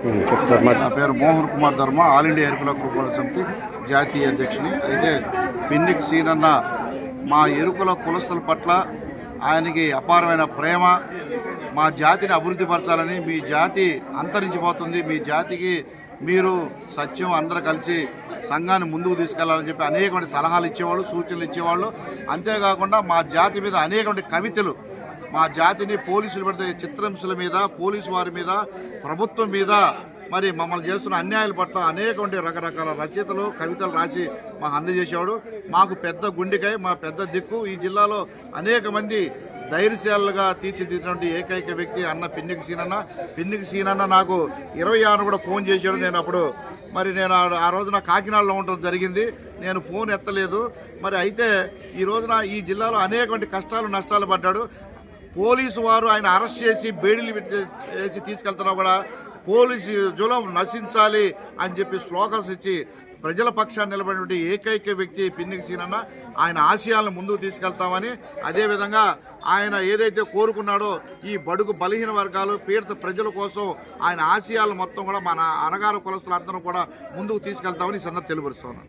నా పేరు మోహన్ కుమార్ ధర్మ, ఆల్ ఇండియా ఎరుకుల కుల సమితి జాతీయ అధ్యక్షుని. అయితే పిన్నికి సీనన్న మా ఎరుకుల కులస్తుల పట్ల ఆయనకి అపారమైన ప్రేమ, మా జాతిని అభివృద్ధి పరచాలని, మీ జాతి అంతరించిపోతుంది, మీ జాతికి మీరు సత్యం అందరూ కలిసి సంఘాన్ని ముందుకు తీసుకెళ్లాలని చెప్పి అనేకమైన సలహాలు ఇచ్చేవాళ్ళు, సూచనలు ఇచ్చేవాళ్ళు. అంతేకాకుండా మా జాతి మీద అనేకమైన కవితలు, మా జాతిని పోలీసులు పెడితే చిత్రహింసల మీద, పోలీసు వారి మీద, ప్రభుత్వం మీద, మరి మమ్మల్ని చేస్తున్న అన్యాయాల పట్ల అనేకమైన రకరకాల రచయితలు కవితలు రాసి మాకు అందజేసేవాడు. మాకు పెద్ద గుండెకాయ, మా పెద్ద దిక్కు. ఈ జిల్లాలో అనేక మంది ధైర్యశాలుగా తీర్చిదిద్దినటువంటి ఏకైక వ్యక్తి అన్న పిన్నికి సీనన్న. పిన్నికి సీనన్న నాకు 26 కూడా ఫోన్ చేశాడు. నేను అప్పుడు నేను ఆ రోజున కాకినాడలో ఉండడం జరిగింది. నేను ఫోన్ ఎత్తలేదు. మరి అయితే ఈ రోజున ఈ జిల్లాలో అనేకమైన కష్టాలు నష్టాలు పడ్డాడు. పోలీసు వారు ఆయన అరెస్ట్ చేసి బేడీలు వేసి తీసుకెళ్తున్నా కూడా పోలీసు జులం నశించాలి అని చెప్పి స్లోగన్స్ ఇచ్చి ప్రజల పక్షాన్ని నిలబడినటువంటి ఏకైక వ్యక్తి పిన్నికి సీనన్న. ఆయన ఆశయాలను ముందుకు తీసుకెళ్తామని, అదేవిధంగా ఆయన ఏదైతే కోరుకున్నాడో ఈ బడుగు బలహీన వర్గాలు పీడిత ప్రజల కోసం ఆయన ఆశయాలను మొత్తం కూడా మన అనగారు కులస్తులందరూ కూడా ముందుకు తీసుకెళ్తామని ఈ సందర్భంగా తెలియపరుస్తున్నాను.